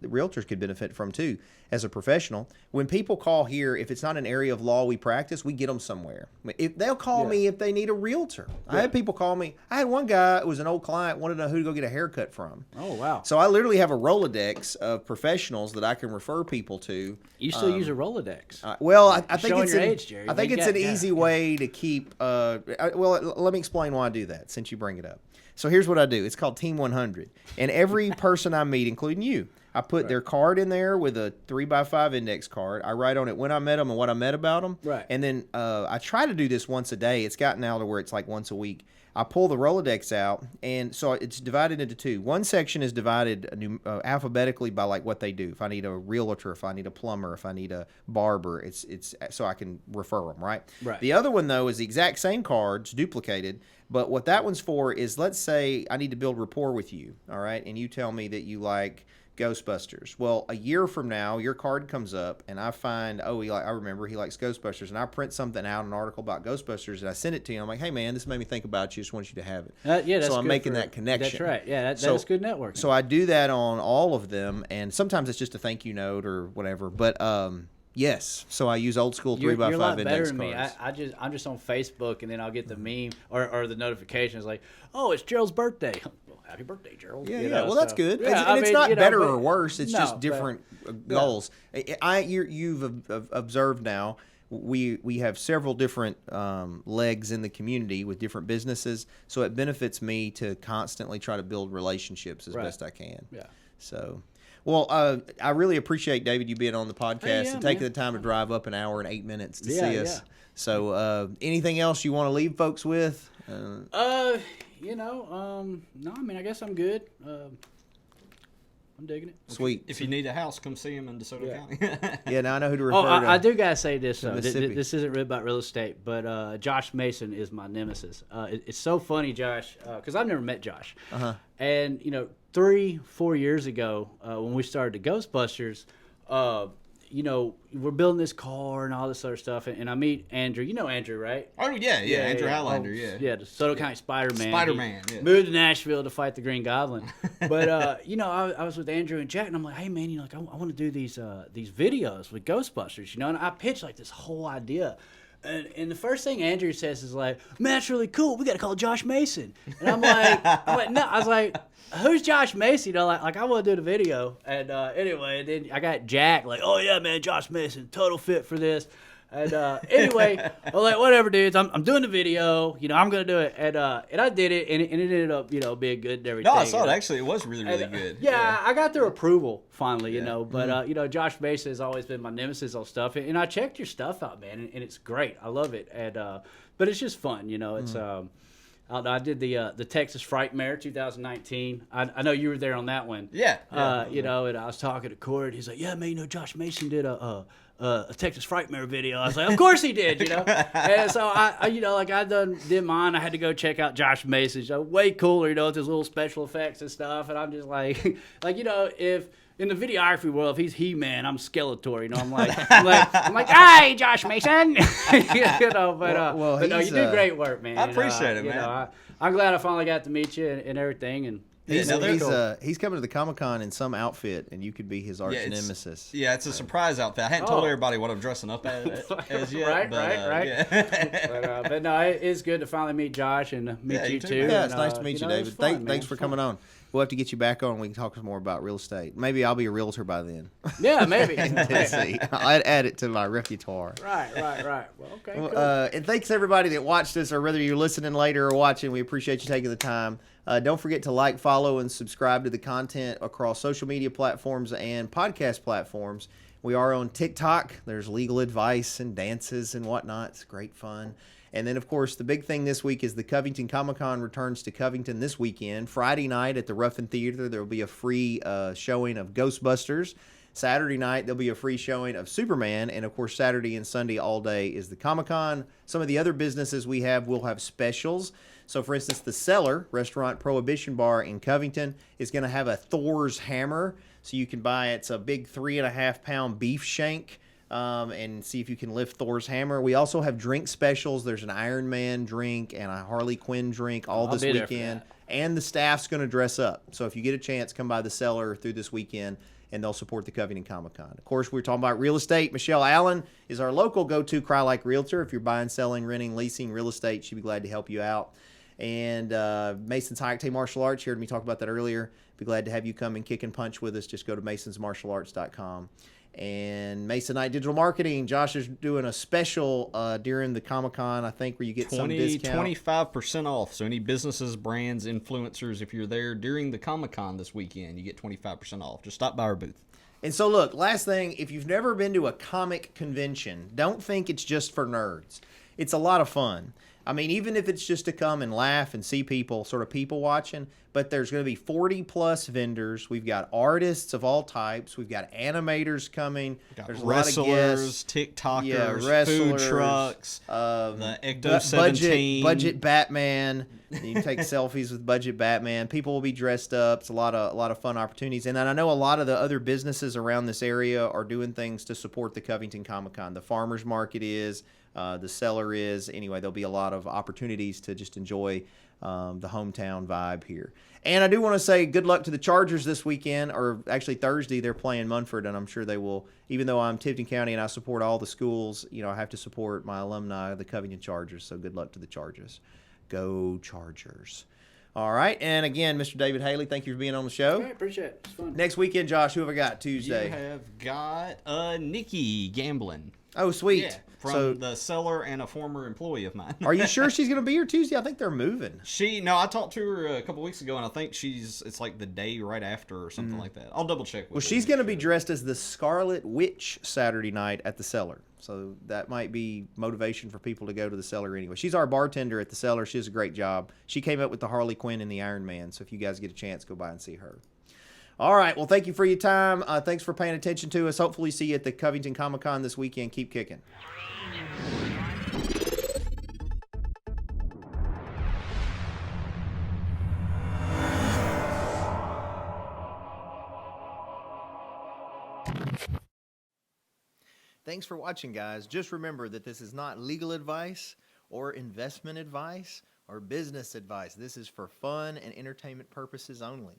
realtors could benefit from too as a professional. When people call here, if it's not an area of law we practice, we get them somewhere. They'll call me if they need a realtor. I had people call me. I had one guy who was an old client, wanted to know who to go get a haircut from. Oh, wow. So I literally have a Rolodex of professionals that I can refer people to. You still use a Rolodex? Well, I think Showing it's your age, Jerry. I think it's an easy way to keep. Well, let me explain why I do that since you bring it up. So here's what I do. It's called Team 100, and every person I meet, including you, I put their card in there with a 3x5 index card. I write on it when I met them and what I met about them. Right. And then I try to do this once a day. It's gotten now to where it's like once a week. I pull the Rolodex out, and so it's divided into two. One section is divided alphabetically by like what they do. If I need a realtor, if I need a plumber, if I need a barber, it's so I can refer them, right? Right. The other one though is the exact same cards, duplicated, but what that one's for is, let's say I need to build rapport with you, all right, and you tell me that you like Ghostbusters. Well, a year from now, your card comes up, and I find, I remember he likes Ghostbusters, and I print something out, an article about Ghostbusters, and I send it to you. I'm like, hey man, this made me think about you. Just want you to have it. Yeah, that's so I'm good making that connection. That's right. Yeah, that's good networking. So I do that on all of them, and sometimes it's just a thank you note or whatever. But yes, so I use old school 3x5 You're a lot better index than me. cards. I'm just on Facebook, and then I'll get the meme or the notifications like, oh, it's Gerald's birthday. Well, happy birthday, Gerald. Yeah, You yeah. know, Well, that's so- good. Yeah, And it's not better but- or worse. It's no, just but- different goals. You've observed now. We have several different legs in the community with different businesses, so it benefits me to constantly try to build relationships as best I can. Yeah. So, well, I really appreciate, David, you being on the podcast and taking the time to drive up an hour and 8 minutes to see us. Yeah. So, anything else you want to leave folks with? No, I mean, I guess I'm good. I'm digging it. Sweet. If you need a house, come see him in DeSoto County. Yeah, now I know who to refer Oh, to. I do gotta say this though. Mississippi. This isn't really about real estate, but Josh Mason is my nemesis. It's so funny, Josh, because I've never met Josh. And 3-4 years ago, when we started the Ghostbusters, we're building this car and all this other stuff, and I meet Andrew. You know Andrew, right? Oh, yeah, Andrew Highlander, Yeah, the DeSoto County Spider-Man. Spider-Man, He yeah. moved to Nashville to fight the Green Goblin. But, I was with Andrew and Jack, and I'm like, hey, man, I want to do these videos with Ghostbusters, and I pitched, like, this whole idea. And the first thing Andrew says is like, man, that's really cool. We got to call Josh Mason. And I'm like, no. I was like, who's Josh Mason? Like I want to do the video. And anyway, then I got Jack like, oh yeah, man, Josh Mason, total fit for this. And anyway, I'm like, whatever, dudes. I'm doing the video. I'm gonna do it. And I did it, and it ended up, being good and everything. No, I saw it. Actually, it was really, really good. Yeah, I got their approval finally, But Josh Mason has always been my nemesis on stuff, and I checked your stuff out, man, and it's great. I love it. And but it's just fun, It's I did the Texas Frightmare 2019. I know you were there on that one. Yeah. And I was talking to Cord. He's like, yeah, man, Josh Mason did a Texas Frightmare video. I was like, of course he did, And so I did mine. I had to go check out Josh Mason's. Way cooler, with his little special effects and stuff. And I'm just like, if in the videography world, if he's He-Man, I'm Skeletor. I'm like, hey, Josh Mason. But no, you do great work, man. I appreciate it, man. I'm glad I finally got to meet you and everything. And He's coming to the Comic Con in some outfit, and you could be his arch nemesis. Yeah, it's a surprise outfit. I hadn't told everybody what I'm dressing up as yet. Right. Yeah. But no, it's good to finally meet Josh and meet you too. Yeah, it's nice to meet you, David. Fun, thanks for coming on. We'll have to get you back on and we can talk some more about real estate. Maybe I'll be a realtor by then. Yeah, maybe. Let's see. I'll add it to my repertoire. Right. Well, okay, cool. And thanks everybody that watched us, or whether you're listening later or watching. We appreciate you taking the time. Don't forget to like, follow, and subscribe to the content across social media platforms and podcast platforms. We are on TikTok. There's legal advice and dances and whatnot. It's great fun. And then, of course, the big thing this week is the Covington Comic Con returns to Covington this weekend. Friday night at the Ruffin Theater, there will be a free showing of Ghostbusters. Saturday night, there'll be a free showing of Superman. And, of course, Saturday and Sunday all day is the Comic Con. Some of the other businesses we have will have specials. So, for instance, the Cellar Restaurant Prohibition Bar in Covington is going to have a Thor's hammer. So you can buy it's a big 3.5-pound beef shank. and see if you can lift Thor's hammer. We also have drink specials. There's an Iron Man drink and a Harley Quinn drink all this weekend. And the staff's going to dress up. So if you get a chance, come by the cellar through this weekend, and they'll support the Covington Comic Con. Of course, we're talking about real estate. Michelle Allen is our local go-to Cry-Like realtor. If you're buying, selling, renting, leasing real estate, she'd be glad to help you out. And Mason's High Octane Martial Arts, you heard me talk about that earlier. Be glad to have you come and kick and punch with us. Just go to masonsmartialarts.com. And Mason Knight Digital Marketing. Josh is doing a special during the Comic-Con, I think, where you get some discount. 25% off. So any businesses, brands, influencers, if you're there during the Comic-Con this weekend, you get 25% off. Just stop by our booth. And so, look, last thing, if you've never been to a comic convention, don't think it's just for nerds. It's a lot of fun. I mean, even if it's just to come and laugh and see people, sort of people watching, but there's going to be 40-plus vendors. We've got artists of all types. We've got animators coming. There's a lot of guests. TikTokers, food trucks, the Ecto 17. Budget Batman. You can take selfies with Budget Batman. People will be dressed up. It's a lot of fun opportunities. And then I know a lot of the other businesses around this area are doing things to support the Covington Comic Con. The farmers market is. The cellar is. Anyway, there'll be a lot of opportunities to just enjoy the hometown vibe here. And I do want to say good luck to the Chargers this weekend, or actually Thursday. They're playing Munford, and I'm sure they will. Even though I'm Tifton County and I support all the schools, I have to support my alumni, the Covington Chargers. So good luck to the Chargers. Go Chargers. All right. And again, Mr. David Hailey, thank you for being on the show. All right, appreciate it. It's fun. Next weekend, Josh, who have I got Tuesday? You have got Nikki Gamblin. Oh, sweet. Yeah, from the seller and a former employee of mine. Are you sure she's going to be here Tuesday? I think they're moving. I talked to her a couple weeks ago, and I think it's like the day right after or something like that. I'll double check. Well, she's going to be dressed as the Scarlet Witch Saturday night at the cellar. So that might be motivation for people to go to the cellar anyway. She's our bartender at the cellar. She does a great job. She came up with the Harley Quinn and the Iron Man. So if you guys get a chance, go by and see her. All right. Well, thank you for your time. Thanks for paying attention to us. Hopefully see you at the Covington Comic Con this weekend. Keep kicking. Thanks for watching, guys. Just remember that this is not legal advice or investment advice or business advice. This is for fun and entertainment purposes only.